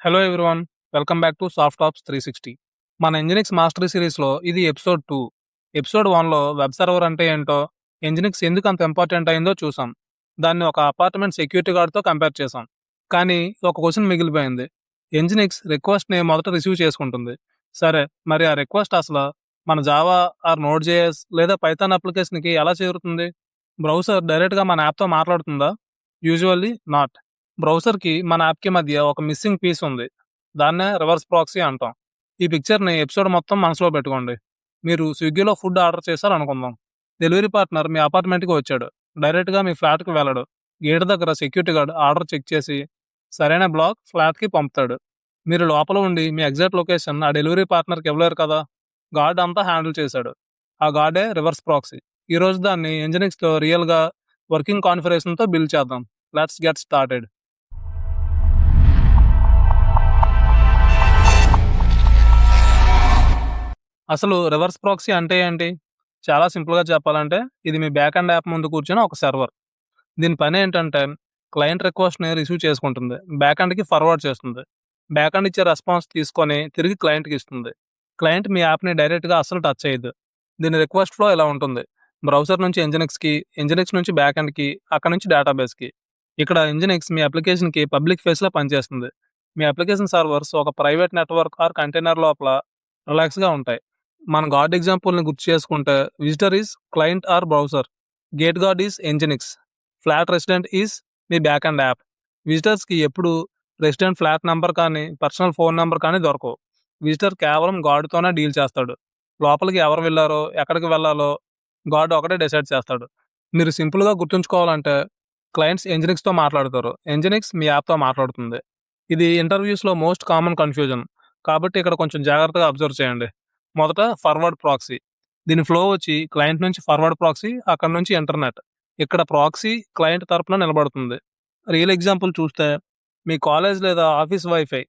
Hello everyone, welcome back to soft tops 360. మన Nginx mastery సిరీస్లో ఇది ఎపిసోడ్ 2. ఎపిసోడ్ 1లో వెబ్ సర్వర్ అంటే ఏంటో, ఇంజినిక్స్ ఎందుకు అంత ఇంపార్టెంట్ అయిందో చూసాం. దాన్ని ఒక అపార్ట్మెంట్ సెక్యూరిటీ గార్డ్తో కంపేర్ చేసాం. కానీ ఒక క్వశ్చన్ మిగిలిపోయింది. ఇంజినిక్స్ రిక్వెస్ట్ని మొదట రిసీవ్ చేసుకుంటుంది. సరే, మరి ఆ రిక్వెస్ట్ అసలు మన జావా ఆర్ నోడ్ జేఎస్ లేదా పైథాన్ అప్లికేషన్కి ఎలా చేరుతుంది? బ్రౌజర్ డైరెక్ట్గా మన యాప్తో మాట్లాడుతుందా? Usually not. బ్రౌజర్కి మన యాప్కి మధ్య ఒక మిస్సింగ్ పీస్ ఉంది. దాన్నే రివర్స్ ప్రాక్సీ అంటాం. ఈ పిక్చర్ని ఎపిసోడ్ మొత్తం మనసులో పెట్టుకోండి. మీరు స్విగ్గీలో ఫుడ్ ఆర్డర్ చేశారు అనుకుందాం. డెలివరీ పార్ట్నర్ మీ అపార్ట్మెంట్కి వచ్చాడు. డైరెక్ట్గా మీ ఫ్లాట్కి వెళ్ళడు. గేట్ దగ్గర సెక్యూరిటీ గార్డ్ ఆర్డర్ చెక్ చేసి సరైన బ్లాక్ ఫ్లాట్కి పంపుతాడు. మీరు లోపల ఉండి మీ ఎగ్జాక్ట్ లొకేషన్ ఆ డెలివరీ పార్ట్నర్కి ఇవ్వలేరు కదా. గార్డ్ అంతా హ్యాండిల్ చేశాడు. ఆ గార్డే రివర్స్ ప్రాక్సీ. ఈరోజు దాన్ని ఇంజినిక్స్లో రియల్గా వర్కింగ్ కాన్ఫిగరేషన్తో బిల్డ్ చేద్దాం. Let's get started. అసలు రివర్స్ ప్రాక్సీ అంటే ఏంటి? చాలా సింపుల్గా చెప్పాలంటే ఇది మీ బ్యాక్ అండ్ యాప్ ముందు కూర్చొని ఒక సర్వర్. దీని పని ఏంటంటే క్లయింట్ రిక్వెస్ట్ని రిసీవ్ చేసుకుంటుంది, బ్యాక్ అండ్కి ఫార్వర్డ్ చేస్తుంది. బ్యాక్ అండ్ ఇచ్చే రెస్పాన్స్ తీసుకొని తిరిగి క్లయింట్కి ఇస్తుంది. క్లయింట్ మీ యాప్ని డైరెక్ట్గా అస్సలు టచ్ చేయదు. దీని రిక్వెస్ట్ ఫ్లో ఇలా ఉంటుంది: బ్రౌజర్ నుంచి ఇంజినిక్స్కి, ఇంజినిక్స్ నుంచి బ్యాక్ అండ్కి, అక్కడ నుంచి డేటాబేస్కి. ఇక్కడ ఇంజినిక్స్ మీ అప్లికేషన్కి పబ్లిక్ ఫేస్లో పనిచేస్తుంది. మీ అప్లికేషన్ సర్వర్స్ ఒక ప్రైవేట్ నెట్వర్క్ ఆర్ కంటైనర్ లోపల రిలాక్స్గా ఉంటాయి. మన గార్డ్ ఎగ్జాంపుల్ని గుర్తు చేసుకుంటే, visitor is client or browser, gate guard is Nginx, flat resident is మీ బ్యాక్ అండ్ యాప్. విజిటర్స్కి ఎప్పుడు రెసిడెంట్ ఫ్లాట్ నెంబర్ కానీ పర్సనల్ ఫోన్ నెంబర్ కానీ దొరకవు. విజిటర్ కేవలం గార్డుతోనే డీల్ చేస్తాడు. లోపలికి ఎవరు వెళ్ళారో ఎక్కడికి వెళ్ళాలో గార్డు ఒకటే డిసైడ్ చేస్తాడు. మీరు సింపుల్గా గుర్తుంచుకోవాలంటే, క్లయింట్స్ ఇంజినిక్స్తో మాట్లాడతారు, ఇంజినిక్స్ మీ యాప్తో మాట్లాడుతుంది. ఇది ఇంటర్వ్యూస్లో మోస్ట్ కామన్ కన్ఫ్యూజన్, కాబట్టి ఇక్కడ కొంచెం జాగ్రత్తగా అబ్జర్వ్ చేయండి. మొదట ఫార్వర్డ్ ప్రాక్సీ. దీని ఫ్లో వచ్చి క్లయింట్ నుంచి ఫార్వర్డ్ ప్రాక్సీ, అక్కడ నుంచి ఇంటర్నెట్. ఇక్కడ ప్రాక్సీ క్లయింట్ తరపున నిలబడుతుంది. రియల్ ఎగ్జాంపుల్ చూస్తే, మీ కాలేజ్ లేదా ఆఫీస్ వైఫై.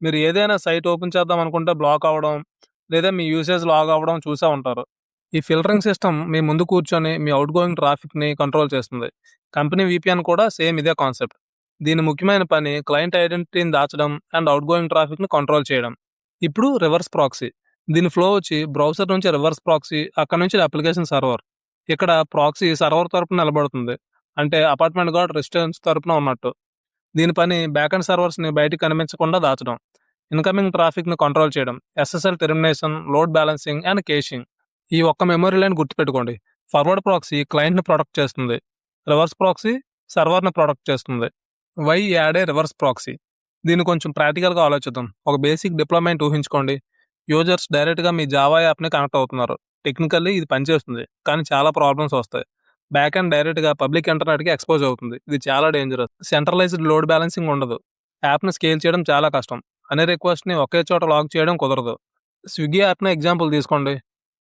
మీరు ఏదైనా సైట్ ఓపెన్ చేద్దాం అనుకుంటే బ్లాక్ అవ్వడం, లేదా మీ యూసేజ్ లాగ్ అవ్వడం చూసే ఉంటారు. ఈ ఫిల్టరింగ్ సిస్టమ్ మీ ముందు కూర్చొని మీ అవుట్ గోయింగ్ ట్రాఫిక్ని కంట్రోల్ చేస్తుంది. కంపెనీ VPN కూడా సేమ్ ఇదే కాన్సెప్ట్. దీని ముఖ్యమైన పని క్లయింట్ ఐడెంటిటీని దాచడం అండ్ అవుట్ గోయింగ్ ట్రాఫిక్ని కంట్రోల్ చేయడం. ఇప్పుడు రివర్స్ ప్రాక్సీ. దీని ఫ్లో వచ్చి బ్రౌజర్ నుంచి రివర్స్ ప్రాక్సీ, అక్కడ నుంచి అప్లికేషన్ సర్వర్. ఇక్కడ ప్రాక్సీ సర్వర్ తరపున నిలబడుతుంది, అంటే అపార్ట్మెంట్ గార్డ్ రెసిడెన్స్ తరపున ఉన్నట్టు. దీని పని బ్యాక్ అండ్ సర్వర్స్ని బయటికి కనిపించకుండా దాచడం, ఇన్కమింగ్ ట్రాఫిక్ని కంట్రోల్ చేయడం, SSL termination, load balancing and caching. ఈ ఒక్క మెమరీ లైన్ గుర్తుపెట్టుకోండి. ఫార్వర్డ్ ప్రాక్సీ క్లయింట్ని ప్రొటెక్ట్ చేస్తుంది, రివర్స్ ప్రాక్సీ సర్వర్ని ప్రొటెక్ట్ చేస్తుంది. Why add a reverse proxy? దీన్ని కొంచెం ప్రాక్టికల్గా ఆలోచిద్దాం. ఒక బేసిక్ డిప్లాయ్మెంట్ ఊహించుకోండి. యూజర్స్ డైరెక్ట్గా మీ జావా యాప్ని కనెక్ట్ అవుతున్నారు. టెక్నికల్లీ ఇది పనిచేస్తుంది, కానీ చాలా ప్రాబ్లమ్స్ వస్తాయి. బ్యాక్ అండ్ డైరెక్ట్గా పబ్లిక్ ఇంటర్నెట్కి ఎక్స్పోజ్ అవుతుంది. ఇది చాలా డేంజరస్. సెంట్రలైజ్డ్ లోడ్ బ్యాలెన్సింగ్ ఉండదు. యాప్ని స్కేల్ చేయడం చాలా కష్టం. అనే రిక్వెస్ట్ని ఒకే చోట లాగ్ చేయడం కుదరదు. స్విగ్గీ యాప్ని ఎగ్జాంపుల్ తీసుకోండి.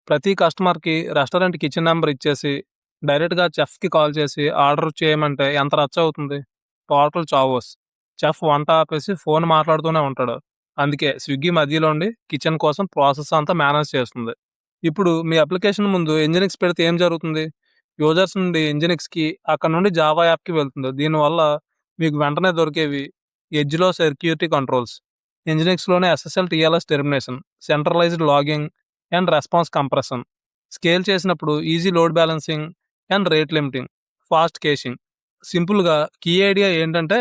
ప్రతి కస్టమర్కి రెస్టారెంట్ కిచెన్ నెంబర్ ఇచ్చేసి డైరెక్ట్గా చెఫ్కి కాల్ చేసి ఆర్డర్ చేయమంటే ఎంత రచ్చ అవుతుంది. Total chaos. చెఫ్ వంట ఆపేసి ఫోన్ మాట్లాడుతూనే ఉంటాడు. అందుకే స్విగ్గీ మధ్యలో ఉండి కిచెన్ కోసం ప్రాసెస్ అంతా మేనేజ్ చేస్తుంది. ఇప్పుడు మీ అప్లికేషన్ ముందు ఇంజినిక్స్ పెడితే ఏం జరుగుతుంది? యూజర్స్ నుండి ఇంజినిక్స్కి, అక్కడ నుండి జావా యాప్కి వెళ్తుంది. దీనివల్ల మీకు వెంటనే దొరికేవి ఎడ్జ్లో సెక్యూరిటీ కంట్రోల్స్, ఇంజినిక్స్లోనే SSL TLS termination, centralized logging and response compression, scale చేసినప్పుడు easy load balancing and rate limiting, fast caching. సింపుల్గా కీ ఐడియా ఏంటంటే,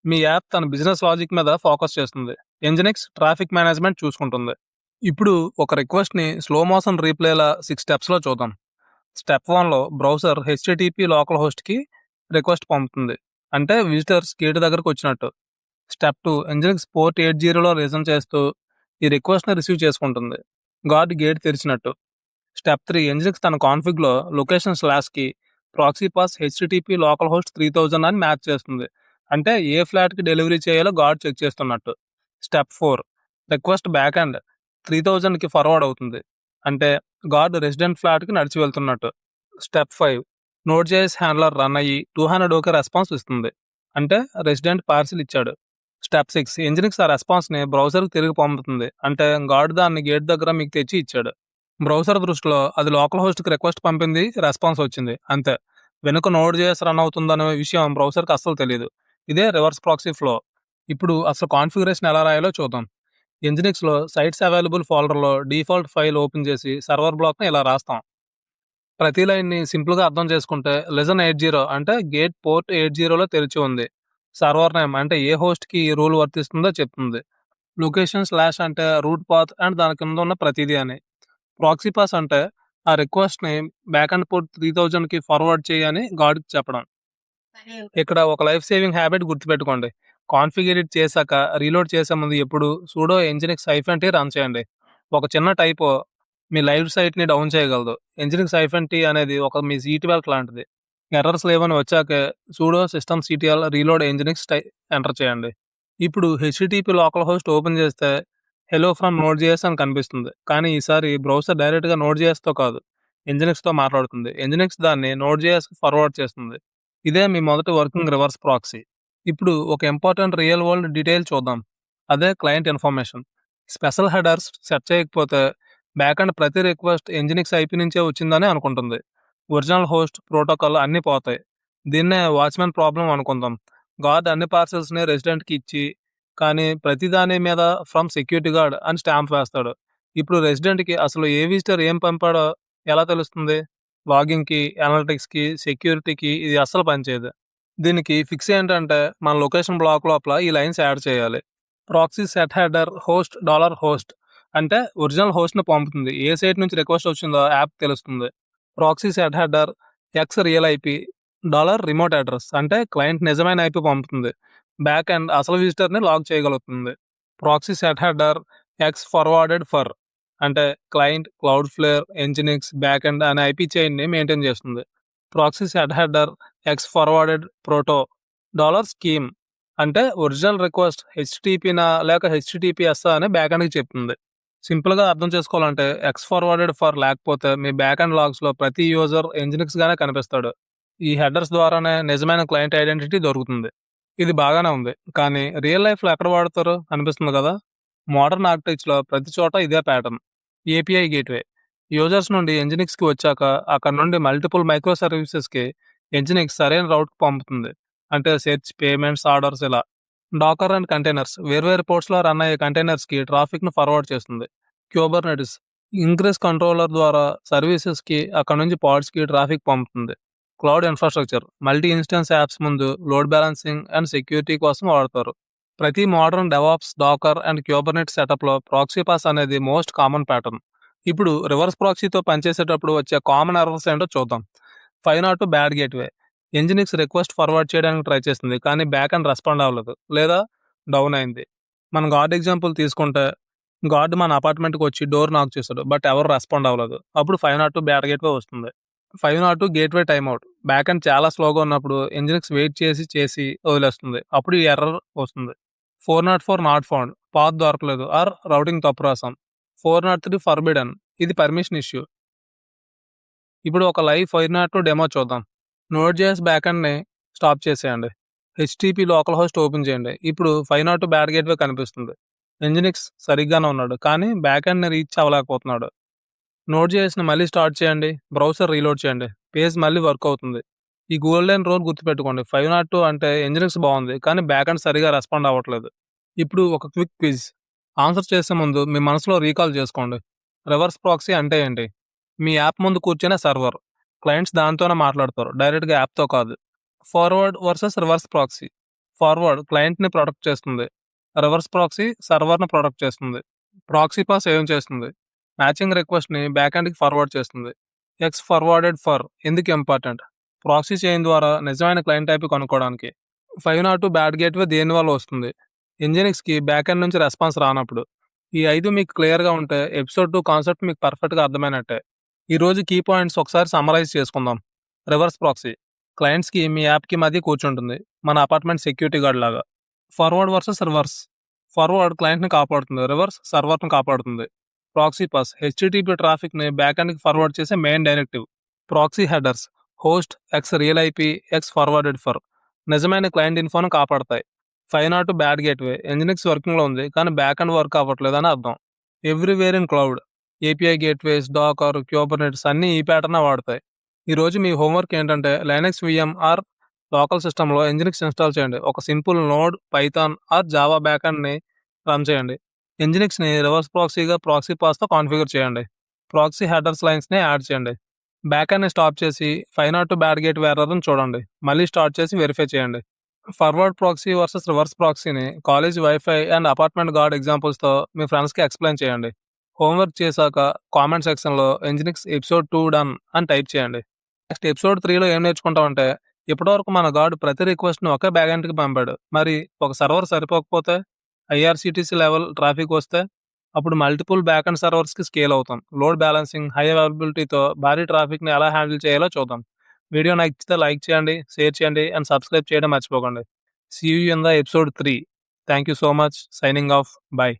మీ యాప్ తన బిజినెస్ లాజిక్ మీద ఫోకస్ చేస్తుంది, ఇంజినిక్స్ ట్రాఫిక్ మేనేజ్మెంట్ చూసుకుంటుంది. ఇప్పుడు ఒక రిక్వెస్ట్ని స్లో మోషన్ రీప్లేలా 6 స్టెప్స్లో చూద్దాం. స్టెప్ 1లో బ్రౌజర్ HTTP లోకల్ హోస్ట్కి రిక్వెస్ట్ పంపుతుంది, అంటే విజిటర్స్ గేట్ దగ్గరకు వచ్చినట్టు. స్టెప్ 2, ఇంజినిక్స్ పోర్ట్ 80లో రీజన్ చేస్తూ ఈ రిక్వెస్ట్ని రిసీవ్ చేసుకుంటుంది, గార్డ్ గేట్ తెరిచినట్టు. స్టెప్ 3, ఇంజినిక్స్ తన కాన్ఫిగ్లో లొకేషన్ స్లాష్కి proxy pass HTTP local host 3000 అని మ్యాచ్ చేస్తుంది, అంటే ఏ ఫ్లాట్కి డెలివరీ చేయాలో గార్డ్ చెక్ చేస్తున్నట్టు. స్టెప్ 4, రిక్వెస్ట్ బ్యాక్ అండ్ 3000కి ఫార్వర్డ్ అవుతుంది, అంటే గార్డ్ రెసిడెంట్ ఫ్లాట్కి నడిచి వెళ్తున్నట్టు. స్టెప్ 5, నోడ్.js హ్యాండ్లర్ రన్ అయ్యి 200 ఓకే రెస్పాన్స్ ఇస్తుంది, అంటే రెసిడెంట్ పార్సిల్ ఇచ్చాడు. స్టెప్ 6, ఇంజినిక్స్ ఆ రెస్పాన్స్ని బ్రౌజర్కి తిరిగి పంపుతుంది, అంటే గార్డ్ దాన్ని గేట్ దగ్గర మీకు తెచ్చి ఇచ్చాడు. బ్రౌజర్ దృష్టిలో అది లోకల్ హోస్ట్కి రిక్వెస్ట్ పంపింది, రెస్పాన్స్ వచ్చింది, అంతే. వెనుక నోడ్.js రన్ అవుతుందనే విషయం బ్రౌజర్కి అస్సలు తెలియదు. ఇదే రివర్స్ ప్రాక్సీ ఫ్లో. ఇప్పుడు అసలు కాన్ఫిగరేషన్ ఎలా రాయాలో చూద్దాం. ఎంజినిక్స్‌లో సైట్స్ అవైలబుల్ ఫోల్డర్‌లో డిఫాల్ట్ ఫైల్ ఓపెన్ చేసి సర్వర్ బ్లాక్‌ని ఇలా రాస్తాం. ప్రతి లైన్‌ని సింపుల్‌గా అర్థం చేసుకుంటే లెజన్ 80 అంటే గేట్ పోర్ట్ 80లో తెరిచి ఉంది. సర్వర్ నేమ్ అంటే ఏ హోస్ట్‌కి ఈ రూల్ వర్తిస్తుందో చెప్తుంది. లొకేషన్ స్లాష్ అంటే రూట్ పాత్ అండ్ దాని కింద ఉన్న ప్రతీదీ అని. ప్రాక్సీ పాస్ అంటే ఆ రిక్వెస్ట్‌ని బ్యాకెండ్ పోర్ట్ 3000కి ఫార్వర్డ్ చేయని గార్డ్‌కి చెప్పడం. ఇక్కడ ఒక లైఫ్ సేవింగ్ హ్యాబిట్ గుర్తుపెట్టుకోండి. కాన్ఫిగర్ ఎడిట్ చేశాక రీలోడ్ చేసే ముందు ఎప్పుడు సుడో nginx -t రన్ చేయండి. ఒక చిన్న టైపో మీ లైవ్ సైట్‌ని డౌన్ చేయగలదు. nginx -t అనేది ఒక మీ సీటీఎల్ లాంటిది. ఎర్రర్స్ లేవని వచ్చాకే sudo systemctl reload nginx enter చేయండి. ఇప్పుడు హెచ్‌టిటిపి లోకల్ హోస్ట్ ఓపెన్ చేస్తే హెలో ఫ్రమ్ నోడ్.js అని కనిపిస్తుంది. కానీ ఈసారి బ్రౌజర్ డైరెక్ట్‌గా నోడ్.jsతో కాదు, nginxతో మాట్లాడుతుంది. nginx దాన్ని నోడ్.jsకి ఫార్వర్డ్ చేస్తుంది. ఇదే మీ మొదటి వర్కింగ్ రివర్స్ ప్రాక్సీ. ఇప్పుడు ఒక ఇంపార్టెంట్ రియల్ వరల్డ్ డీటెయిల్ చూద్దాం. అదే client information. Special headers set చేయకపోతే బ్యాకెండ్ ప్రతి రిక్వెస్ట్ nginx ఐపీ నుంచే వచ్చిందని అనుకుంటుంది. ఒరిజినల్ హోస్ట్, ప్రోటోకాల్ అన్నీ పోతాయి. దీన్నే వాచ్‌మెన్ ప్రాబ్లమ్ అనుకుందాం. గార్డ్ అన్ని పార్సెల్స్‌ని రెసిడెంట్‌కి ఇచ్చి, కానీ ప్రతి దాని మీద ఫ్రమ్ సెక్యూరిటీ గార్డ్ అని స్టాంప్ వేస్తాడు. ఇప్పుడు రెసిడెంట్‌కి అసలు ఏ విజిటర్ ఏం పంపాడో ఎలా తెలుస్తుంది? లాగింగ్‌కి, అనలిటిక్స్‌కి, సెక్యూరిటీకి ఇది అస్సలు పనిచేయదు. దీనికి ఫిక్స్ ఏంటంటే మన లొకేషన్ బ్లాక్ లోపల ఈ లైన్స్ యాడ్ చేయాలి. Proxy set header host $host అంటే ఒరిజినల్ హోస్ట్‌ని పంపుతుంది. ఏ సైట్ నుంచి రిక్వెస్ట్ వచ్చిందో యాప్ తెలుస్తుంది. Proxy set header X real IP $remote address అంటే క్లయింట్ నిజమైన ఐపీ పంపుతుంది. బ్యాక్ ఎండ్ అసలు విజిటర్‌ని లాగ్ చేయగలుగుతుంది. Proxy set header X forwarded for అంటే client, Cloudflare, nginx, back end అనే ఐపీ చైన్‌ని మెయింటైన్ చేస్తుంది. Proxy set header X forwarded proto $scheme అంటే ఒరిజినల్ రిక్వెస్ట్ హెచ్‌టిటిపినా లేక హెచ్‌టిటిపిఎస్సా అని బ్యాక్ ఎండ్‌కి చెప్తుంది. సింపుల్‌గా అర్థం చేసుకోవాలంటే ఎక్స్ ఫార్వర్డెడ్ ఫర్ లేకపోతే మీ బ్యాక్ ఎండ్ లాగ్స్‌లో ప్రతి యూజర్ nginx గానే కనిపిస్తాడు. ఈ హెడర్స్ ద్వారానే నిజమైన క్లయింట్ ఐడెంటిటీ దొరుకుతుంది. ఇది బాగానే ఉంది. కానీ రియల్ లైఫ్‌లో ఎక్కడ వాడతారో అనిపిస్తుంది కదా! మోడర్న్ ఆర్కిటెక్చర్‌లో ప్రతి చోట ఇదే ప్యాటర్న్. API gateway. యూజర్స్ నుండి nginxకి వచ్చాక అక్కడ నుండి మల్టిపుల్ మైక్రో సర్వీసెస్‌కి nginx సరైన రౌట్‌కి పంపుతుంది. అంటే సెర్చ్, పేమెంట్స్, ఆర్డర్స్ ఇలా. డాకర్ అండ్ కంటైనర్స్ వేర్వేరు పోర్ట్స్‌లో రన్ అయ్యే కంటైనర్స్‌కి ట్రాఫిక్‌ను ఫార్వర్డ్ చేస్తుంది. క్యూబర్నెటిస్ ఇంగ్రెస్ కంట్రోలర్ ద్వారా సర్వీసెస్‌కి అక్కడ నుంచి పాడ్స్‌కి ట్రాఫిక్ పంపుతుంది. Cloud infrastructure multi instance apps ముందు లోడ్ బ్యాలెన్సింగ్ అండ్ సెక్యూరిటీ కోసం వాడతారు. ప్రతి modern DevOps, Docker and Kubernetes సెటప్‌లో ప్రాక్సీ పాస్ అనేది మోస్ట్ కామన్ ప్యాటర్న్. ఇప్పుడు రివర్స్ ప్రాక్సీతో పనిచేసేటప్పుడు వచ్చే కామన్ ఎర్రర్స్ ఏంటో చూద్దాం. 502 bad gateway. nginx request forward చేయడానికి ట్రై చేస్తుంది, కానీ బ్యాక్ ఎండ్ రెస్పాండ్ అవ్వలేదు లేదా డౌన్ అయింది. మన గార్డ్ ఎగ్జాంపుల్ తీసుకుంటే గార్డ్ మన అపార్ట్మెంట్‌కి వచ్చి డోర్ నాక్ చేశాడు, బట్ ఎవరు రెస్పాండ్ అవ్వలేదు. అప్పుడు 502 బ్యాడ్ గేట్‌వే వస్తుంది. 502 గేట్‌వే టైమ్‌ఔట్. బ్యాక్ ఎండ్ చాలా స్లోగా ఉన్నప్పుడు nginx వెయిట్ చేసి వదిలేస్తుంది. అప్పుడు ఈ ఎర్రర్ వస్తుంది. 404 నాట్ ఫౌండ్. పాత్ దొరకలేదు ఆర్ రౌటింగ్ తప్పు రాసాం. 403 ఫర్బిడెన్. ఇది పర్మిషన్ ఇష్యూ. ఇప్పుడు ఒక లైవ్ 502 డెమో చూద్దాం. నోడ్.js బ్యాకెండ్‌ని స్టాప్ చేసేయండి. హెచ్‌టిటిపి లోకల్ హోస్ట్ ఓపెన్ చేయండి. ఇప్పుడు 502 బ్యాడ్ గేట్‌వే కనిపిస్తుంది. nginx సరిగ్గానే ఉన్నాడు, కానీ బ్యాకెండ్‌ని రీచ్ అవ్వలేకపోతున్నాడు. నోడ్.jsని మళ్ళీ స్టార్ట్ చేయండి. బ్రౌజర్ రీలోడ్ చేయండి. పేజ్ మళ్ళీ వర్క్ అవుతుంది. ఈ గోల్డెన్ రూల్ గుర్తుపెట్టుకోండి. 502 అంటే nginx బాగుంది, కానీ బ్యాకెండ్ సరిగా రెస్పాండ్ అవ్వట్లేదు. ఇప్పుడు ఒక క్విక్ క్విజ్. ఆన్సర్ చేసే ముందు మీ మనసులో రీకాల్ చేసుకోండి. రివర్స్ ప్రాక్సీ అంటే ఏంటి? మీ యాప్ ముందు కూర్చునే సర్వర్. క్లయింట్స్ దాంతోనే మాట్లాడతారు, డైరెక్ట్‌గా యాప్‌తో కాదు. Forward versus reverse proxy. Forward క్లయింట్‌ని ప్రొటెక్ట్ చేస్తుంది. రివర్స్ ప్రాక్సీ సర్వర్‌ని ప్రొటెక్ట్ చేస్తుంది. ప్రాక్సీ పాస్ ఏం చేస్తుంది? మ్యాచింగ్ రిక్వెస్ట్‌ని బ్యాకెండ్‌కి ఫార్వర్డ్ చేస్తుంది. ఎక్స్ ఫార్వర్డెడ్ ఫర్ ఎందుకు ఇంపార్టెంట్? ప్రాక్సీ చైన్ ద్వారా నిజమైన క్లయింట్ ఐపీ కనుక్కోవడానికి. 502 బ్యాడ్ గేట్‌వే దేనివల్ల వస్తుంది? nginxకి బ్యాకెండ్ నుంచి రెస్పాన్స్ రానప్పుడు. ఈ 5 మీకు క్లియర్‌గా ఉంటే ఎపిసోడ్ 2 కాన్సెప్ట్ మీకు పర్ఫెక్ట్‌గా అర్థమైనట్టే. ఈ రోజు కీ పాయింట్స్ ఒకసారి సమ్మరైజ్ చేసుకుందాం. రివర్స్ ప్రాక్సీ క్లయింట్స్‌కి మీ యాప్‌కి మధ్య కూర్చుంటుంది, మన అపార్ట్మెంట్ సెక్యూరిటీ గార్డ్ లాగా. Forward versus reverse. ఫార్వర్డ్ క్లయింట్‌ని కాపాడుతుంది, రివర్స్ సర్వర్‌ని కాపాడుతుంది. ప్రాక్సీ పాస్ హెచ్‌టిటిపి ట్రాఫిక్‌ని బ్యాకెండ్‌కి ఫార్వర్డ్ చేసే main directive. Proxy headers host X real IP X forwarded for నిజమైన క్లయింట్ ఇన్ఫోను కాపాడతాయి. 502 బ్యాడ్ గేట్‌వే nginx వర్కింగ్‌లో ఉంది, కానీ బ్యాకెండ్ వర్క్ అవ్వట్లేదని అర్థం. Everywhere in cloud API gateways, Docker, Kubernetes అన్నీ ఈ ప్యాటర్నే వాడతాయి. ఈరోజు మీ హోంవర్క్ ఏంటంటే లైనక్స్ విఎం ఆర్ లోకల్ సిస్టమ్‌లో ఎంజినిక్స్ ఇన్‌స్టాల్ చేయండి. ఒక simple Node, Python or Java బ్యాకెండ్‌ని రన్ చేయండి. ఎంజినిక్స్‌ని రివర్స్ ప్రాక్సీగా ప్రాక్సీ పాస్‌తో కాన్ఫిగర్ చేయండి. ప్రాక్సీ హెడర్స్ లైన్స్‌ని యాడ్ చేయండి. బ్యాకెండ్‌ని స్టాప్ చేసి ఫైండ్ ఔట్ బ్యాడ్ గేట్‌వే ఎర్రర్‌ని చూడండి. మళ్ళీ స్టార్ట్ చేసి వెరిఫై చేయండి. ఫార్వర్డ్ ప్రాక్సీ వర్సెస్ రివర్స్ ప్రాక్సీని college WiFi and apartment gourd ఎగ్జాంపుల్స్‌తో మీ ఫ్రెండ్స్‌కి ఎక్స్‌ప్లెయిన్ చేయండి. హోంవర్క్ చేశాక కామెంట్ సెక్షన్‌లో ఎంజినిక్స్ ఎపిసోడ్ 2 డన్ అని టైప్ చేయండి. నెక్స్ట్ ఎపిసోడ్ 3లో ఏం నేర్చుకుంటామంటే, ఇప్పటివరకు మన గార్డ్ ప్రతి రిక్వెస్ట్‌ని ఒకే బ్యాకెండ్‌కి పంపాడు. మరి ఒక సర్వర్ సరిపోకపోతే, ఐఆర్‌సీటీసీ లెవెల్ ట్రాఫిక్ వస్తే, అప్పుడు మల్టిపుల్ బ్యాకెండ్ సర్వర్స్‌కి స్కేల్ అవుతాం. లోడ్ బ్యాలెన్సింగ్, హై అవైలబిలిటీతో భారీ ట్రాఫిక్‌ని ఎలా హ్యాండిల్ చేయాలో చూద్దాం. వీడియో నచ్చితే లైక్ చేయండి, షేర్ చేయండి అండ్ సబ్స్క్రైబ్ చేయడం మర్చిపోకండి. See you in the episode 3. Thank you so much. Signing off. By.